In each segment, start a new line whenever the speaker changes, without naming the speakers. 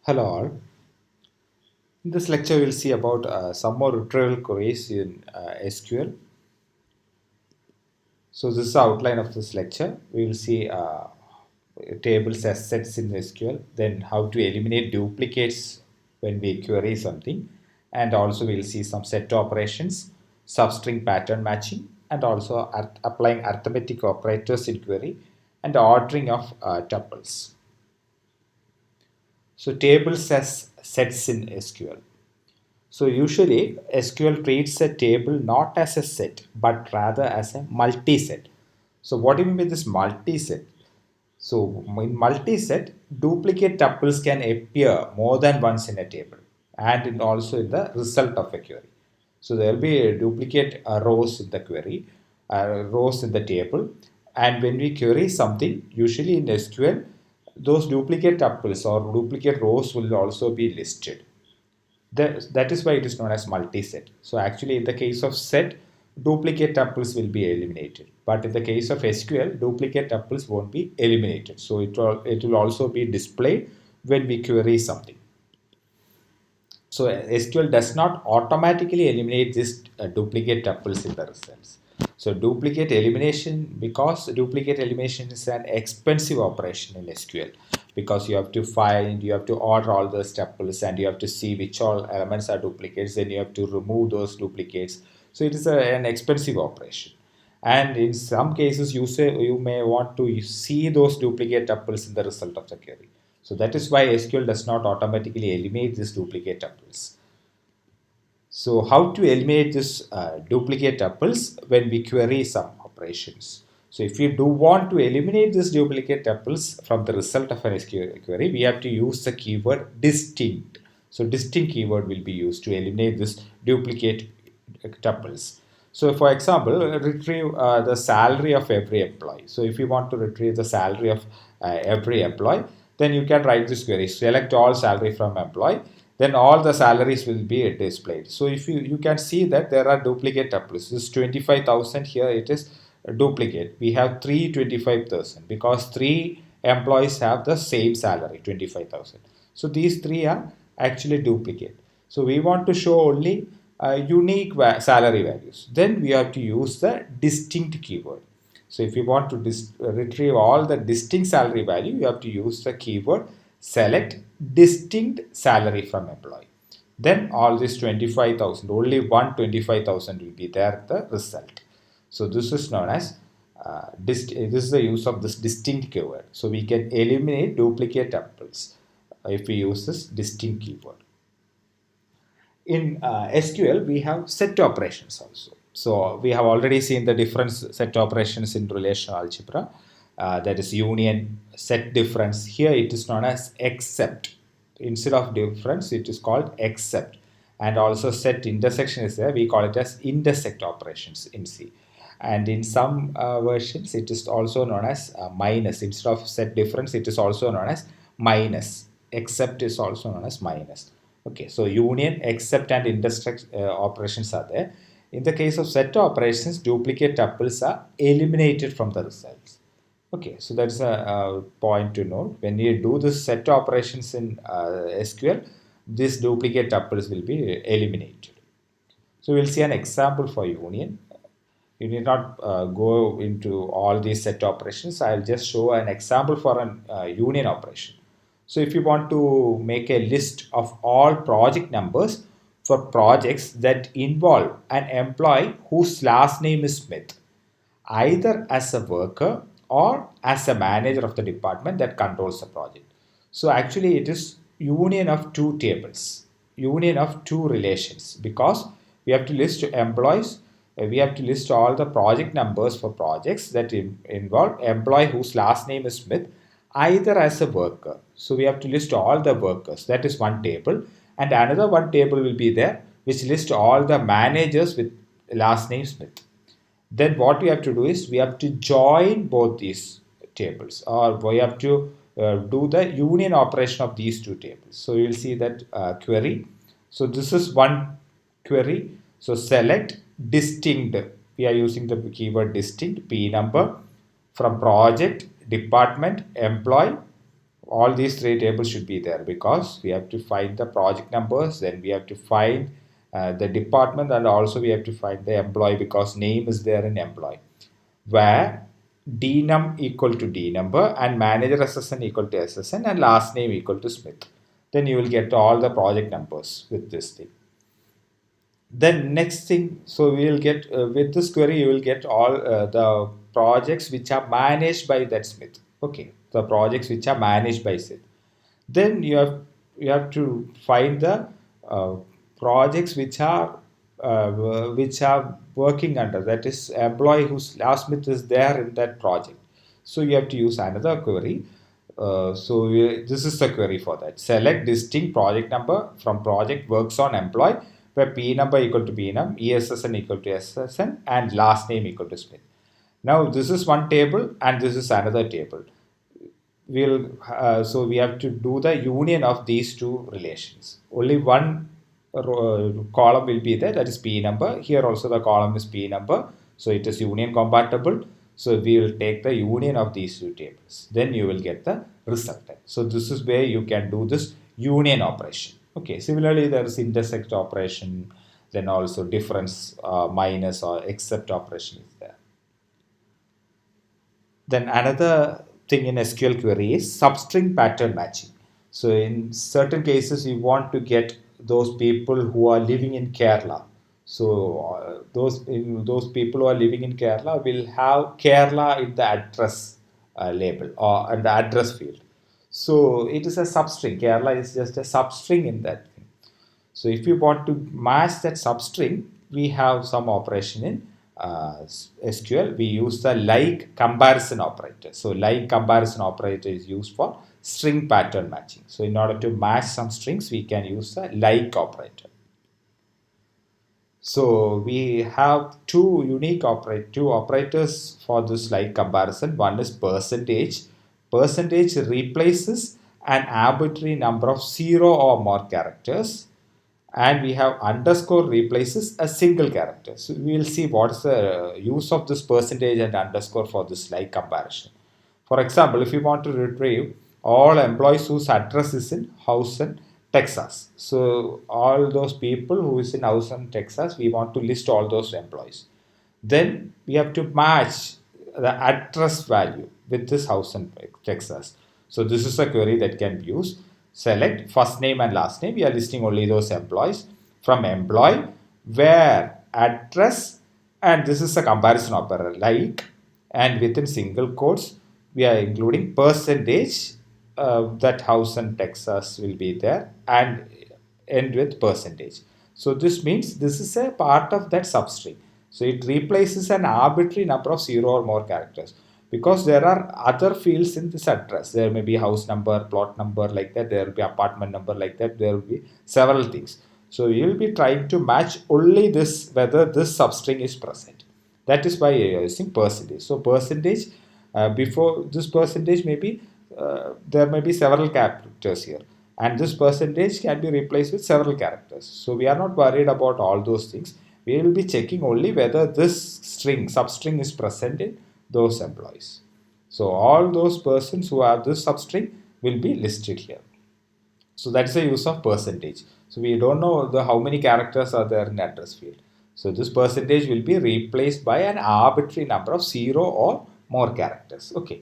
Hello all. In this lecture, we'll see about some more retrieval queries in SQL. So this is the outline of this lecture. We will see tables as sets in SQL, then how to eliminate duplicates when we query something, and also we'll see some set operations, substring pattern matching, and also applying arithmetic operators in query, and ordering of tuples. So tables as sets in SQL. So usually SQL treats a table not as a set but rather as a multi-set. So what do you mean by this multi-set? So in multi-set, duplicate tuples can appear more than once in a table and also in the result of a query. So there will be a duplicate rows in the query, rows in the table, and when we query something, usually in SQL, those duplicate tuples or duplicate rows will also be listed. That is why it is known as multi-set. So actually in the case of set, duplicate tuples will be eliminated. But in the case of SQL, duplicate tuples won't be eliminated. So it will also be displayed when we query something. So SQL does not automatically eliminate this duplicate tuples in the results. So duplicate elimination, because duplicate elimination is an expensive operation in SQL, because you have to find, you have to order all those tuples, and you have to see which all elements are duplicates, then you have to remove those duplicates. So it is an expensive operation. And in some cases, you may want to see those duplicate tuples in the result of the query. So that is why SQL does not automatically eliminate these duplicate tuples. So how to eliminate this duplicate tuples when we query some operations? So if you do want to eliminate this duplicate tuples from the result of an SQL query, we have to use the keyword distinct. So distinct keyword will be used to eliminate this duplicate tuples. So for example, retrieve the salary of every employee. So if you want to retrieve the salary of every employee, then you can write this query: select all salary from employee, then all the salaries will be displayed. So if you can see that there are duplicate tuples. This 25,000 here, it is a duplicate. We have 325,000 because three employees have the same salary, 25,000. So these three are actually duplicate. So we want to show only unique salary values. Then we have to use the distinct keyword. So if you want to retrieve all the distinct salary value, you have to use the keyword select distinct salary from employee. Then all this 25,000, only one 25,000 will be there the result. So this is known as this is the use of this distinct keyword. So we can eliminate duplicate tuples if we use this distinct keyword. In SQL, we have set operations also. So we have already seen the different set operations in relational algebra. That is union, set difference. Here it is known as except. Instead of difference, it is called except. And also set intersection is there. We call it as intersect operations in C. And in some versions, it is also known as minus. Instead of set difference, it is also known as minus. Except is also known as minus. Okay, so union, except, and intersect operations are there. In the case of set operations, duplicate tuples are eliminated from the results. Okay, so that's a point to note. When you do this set operations in SQL, these duplicate tuples will be eliminated. So we'll see an example for union. You need not go into all these set operations. I'll just show an example for an union operation. So if you want to make a list of all project numbers for projects that involve an employee whose last name is Smith, either as a worker or as a manager of the department that controls the project. So actually it is union of two tables, union of two relations, because we have to list employees, we have to list all the project numbers for projects that involve employee whose last name is Smith, either as a worker. So we have to list all the workers. That is one table. And another one table will be there which lists all the managers with last name Smith. Then what we have to do is we have to join both these tables, or we have to do the union operation of these two tables. So you will see that query. So this is one query. So select distinct. We are using the keyword distinct, P number, from project, department, employee, all these three tables should be there, because we have to find the project numbers, then we have to find the department, and also we have to find the employee, because name is there in employee, where dnum equal to d number and manager ssn equal to ssn and last name equal to Smith. Then you will get all the project numbers with this thing. Then next thing, so we will get with this query, you will get all the projects which are managed by that Smith. Okay, the projects which are managed by Smith. Then you have to find the uh, projects which are working under, that is employee whose last Smith is there in that project. So you have to use another query. This is the query for that. Select distinct project number from project works on employee, where P number equal to P num, ESSN equal to SSN, and last name equal to Smith. Now this is one table and this is another table. So we have to do the union of these two relations. Only one column will be there, that is P number. Here also the column is P number, so it is union compatible. So we will take the union of these two tables, then you will get the result. So this is where you can do this union operation. Okay, similarly there is intersect operation, then also difference, minus or except operation is there. Then another thing in SQL query is substring pattern matching. So in certain cases, you want to get those people who are living in Kerala. So those people who are living in Kerala will have Kerala in the address label or in the address field. So it is a substring. Kerala is just a substring in that thing. So if you want to match that substring, we have some operation in SQL. We use the like comparison operator. So like comparison operator is used for string pattern matching. So in order to match some strings, we can use the like operator. So we have two operators for this like comparison. One is percentage. Percentage replaces an arbitrary number of 0 or more characters, and we have underscore replaces a single character. So we will see what is the use of this percentage and underscore for this like comparison. For example, if you want to retrieve all employees whose address is in Houston, Texas. So all those people who is in Houston, Texas, we want to list all those employees. Then we have to match the address value with this Houston, Texas. So this is a query that can be used. Select first name and last name. We are listing only those employees. From employee, where address, and this is a comparison operator like, and within single quotes we are including percentage, that Houston, Texas will be there, and end with percentage. So this means this is a part of that substring. So it replaces an arbitrary number of 0 or more characters, because there are other fields in this address. There may be house number, plot number, like that. There will be apartment number, like that. There will be several things. So you will be trying to match only this, whether this substring is present. That is why you are using percentage. So percentage, before this percentage maybe there may be several characters here, and this percentage can be replaced with several characters. So we are not worried about all those things. We will be checking only whether this string substring is present in those employees. So all those persons who have this substring will be listed here. So that's the use of percentage. So we don't know how many characters are there in address field. So this percentage will be replaced by an arbitrary number of 0 or more characters. Okay.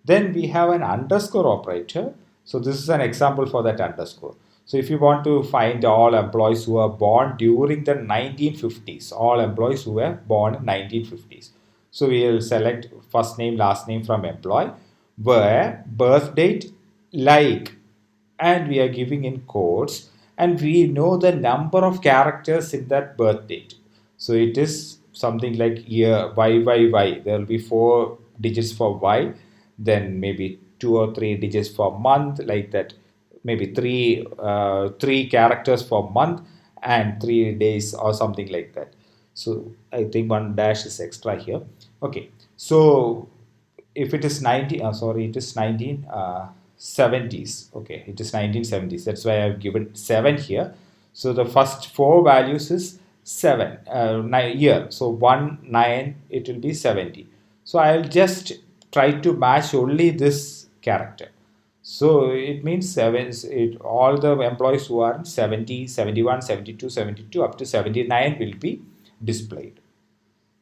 Then we have an underscore operator. So this is an example for that underscore. So if you want to find all employees who are born during the 1950s, all employees who were born in 1950s. So we will select first name, last name from employee, where birth date, like, and we are giving in quotes, and we know the number of characters in that birth date. So it is something like year YYY. There will be 4 digits for Y, then maybe 2 or 3 digits for month, like that. Maybe three characters for month and 3 days or something like that. So I think one dash is extra here. Okay, so if it is 90, sorry, it is 1970s. Okay, it is 1970s. That's why I've given 7 here. So the first 4 values is 7 year. So 1 9, it will be 70. So I'll just try to match only this character. So it means all the employees who are 70, 71, 72, 72 up to 79 will be displayed.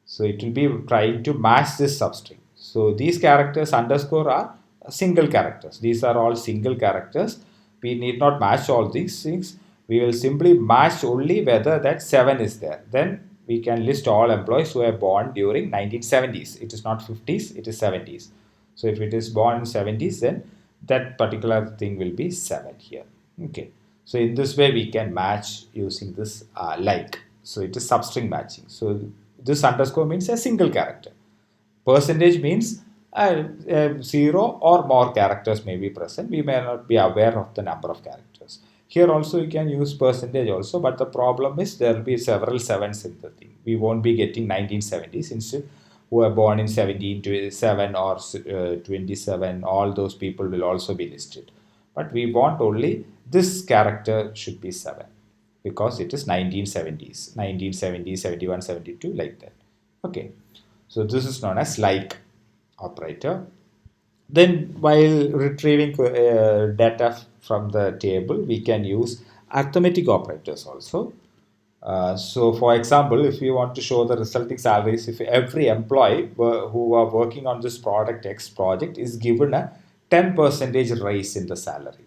So it will be trying to match this substring. So these characters underscore are single characters. These are all single characters. We need not match all these things. We will simply match only whether that 7 is there. Then we can list all employees who are born during 1970s. It is not 50s, it is 70s. So if it is born in 70s, then that particular thing will be 7 here. Okay. So in this way, we can match using this like. So it is substring matching. So this underscore means a single character. Percentage means zero or more characters may be present. We may not be aware of the number of characters. Here also you can use percentage also, but the problem is there will be several sevens in the thing. We won't be getting 1970s instead who are born in 1727 or 27. All those people will also be listed. But we want only this character should be 7 because it is 1970s, 1970, 71, 72 like that. Okay. So this is known as like operator. Then while retrieving data from the table, we can use arithmetic operators also. So for example, if you want to show the resulting salaries, if every employee who are working on this product X project is given a 10 percentage raise in the salary.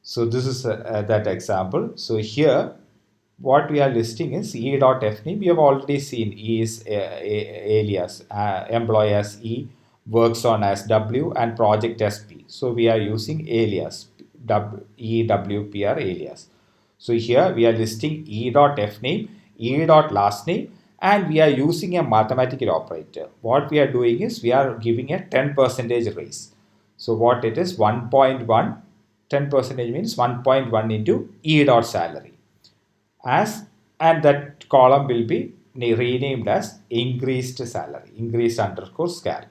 So this is that example. So here, what we are listing is E dot F name. We have already seen E is alias, employee as E, works on as W, and project as P. So we are using alias, EWPR alias. So here we are listing E dot F name, E dot last name, and we are using a mathematical operator. What we are doing is we are giving a 10 percentage raise. So what it is 1.1, 10 percentage means 1.1 into E dot salary as, and that column will be renamed as increased salary, increased underscore scal.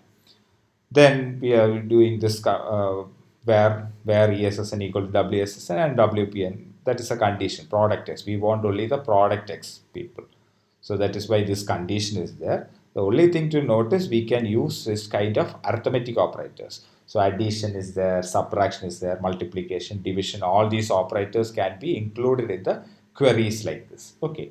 Then we are doing this where ESSN equal to WSSN and WPN. That is a condition, product X. We want only the product X people. So that is why this condition is there. The only thing to notice, we can use this kind of arithmetic operators. So addition is there, subtraction is there, multiplication, division, all these operators can be included in the queries like this. Okay.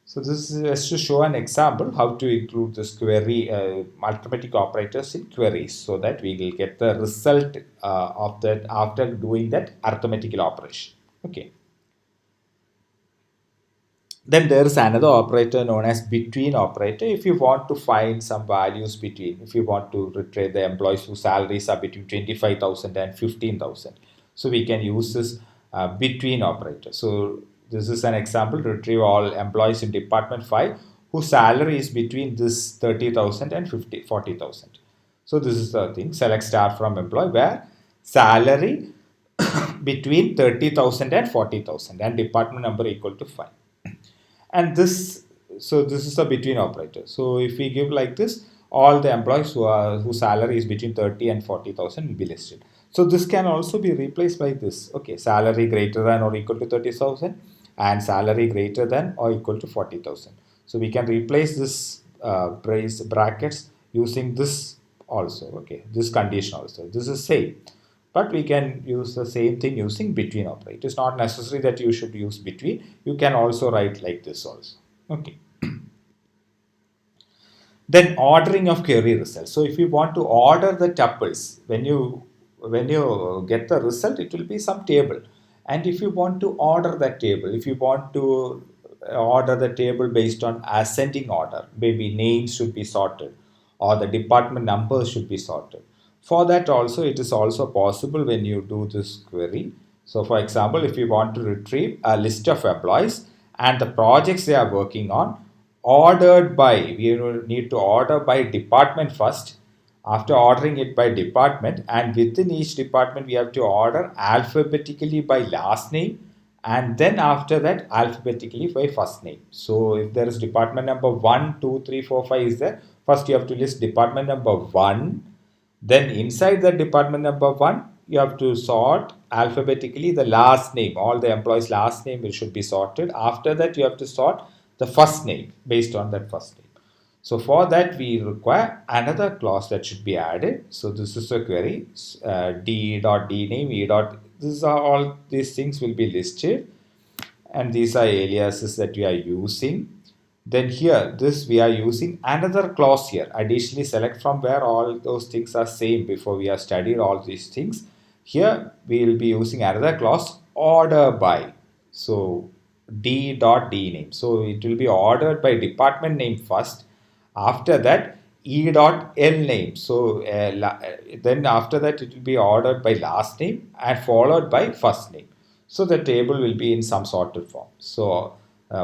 So this is just to show an example how to include this query arithmetic operators in queries so that we will get the result of that after doing that arithmetical operation. Okay. Then there is another operator known as between operator. If you want to find some values between, if you want to retrieve the employees whose salaries are between 25,000 and 15,000, so we can use this between operator. So this is an example, retrieve all employees in department 5 whose salary is between this 30,000 and 40,000. So this is the thing, select star from employee where salary between 30,000 and 40,000 and department number equal to 5. And this, so this is a between operator. So if we give like this, all the employees whose salary is between 30 and 40,000 will be listed. So this can also be replaced by this. Okay, salary greater than or equal to 30,000 and salary greater than or equal to 40,000. So we can replace this brackets using this also. Okay, this condition also. This is same, but we can use the same thing using between operator. It is not necessary that you should use between. You can also write like this also. Okay. Then ordering of query results. So if you want to order the tuples, when you get the result, it will be some table. And if you want to order that table, if you want to order the table based on ascending order, maybe names should be sorted or the department numbers should be sorted. For that also, it is also possible when you do this query. So for example, if you want to retrieve a list of employees and the projects they are working on, ordered by, we need to order by department first. After ordering it by department, and within each department we have to order alphabetically by last name, and then after that alphabetically by first name. So if there is department number 1, 2, 3, 4, 5 is there, first you have to list department number 1. Then inside the department number 1, you have to sort alphabetically the last name. All the employees' last name should be sorted. After that, you have to sort the first name based on that first name. So for that, we require another clause that should be added. So this is a query, d.dname, e dot, this are all these things will be listed, and these are aliases that we are using. Then here, this we are using another clause here. Additionally, select from where all those things are same before we have studied all these things. Here, we will be using another clause, order by. So d dot d name. So it will be ordered by department name first. After that, e dot l name. So then after that, it will be ordered by last name and followed by first name. So the table will be in some sorted form. So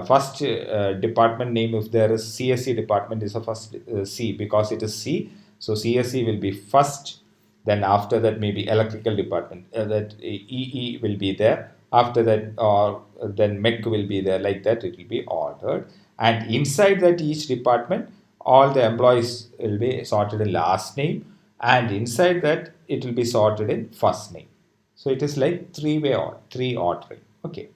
first department name, if there is CSE department, is a first C, because it is C. So CSE will be first. Then after that, maybe electrical department, that EE will be there. After that, or then MEC will be there. Like that, it will be ordered. And inside that, each department, all the employees will be sorted in last name. And inside that, it will be sorted in first name. So it is like three-way or three ordering. Okay.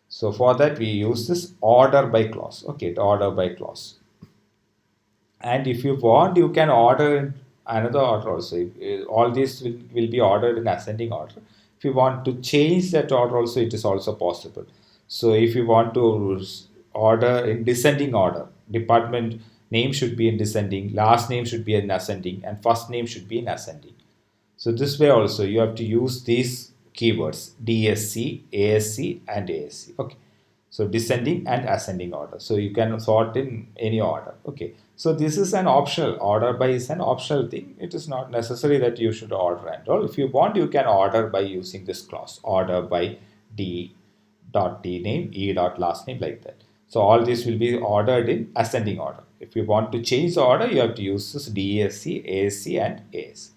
So for that, we use this order by clause. Okay, the order by clause. And if you want, you can order in another order also. All these will be ordered in ascending order. If you want to change that order also, it is also possible. So if you want to order in descending order, department name should be in descending, last name should be in ascending, and first name should be in ascending. So this way also you have to use these keywords DSC, ASC, and ASC. Okay. So descending and ascending order. So you can sort in any order. Okay. So this is an optional, order by is an optional thing. It is not necessary that you should order and all. If you want, you can order by using this clause, order by D dot D name, E dot last name, like that. So all this will be ordered in ascending order. If you want to change the order, you have to use this DSC, ASC, and ASC.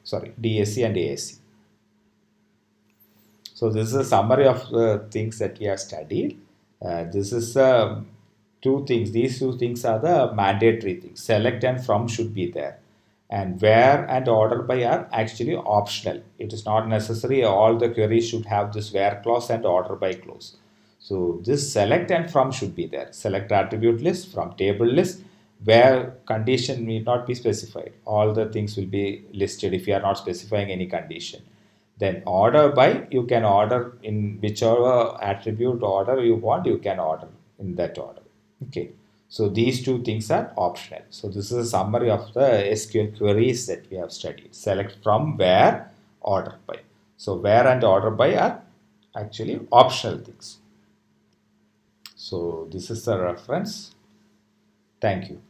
Sorry, DSC and ASC. So this is a summary of the things that we have studied. This is two things. These two things are the mandatory things. Select and from should be there. And where and order by are actually optional. It is not necessary all the queries should have this where clause and order by clause. So this select and from should be there. Select attribute list from table list, where condition need not be specified. All the things will be listed if you are not specifying any condition. Then order by, you can order in whichever attribute order you want, you can order in that order. Okay. So these two things are optional. So this is a summary of the SQL queries that we have studied. Select from, where, order by. So where and order by are actually optional things. So this is the reference. Thank you.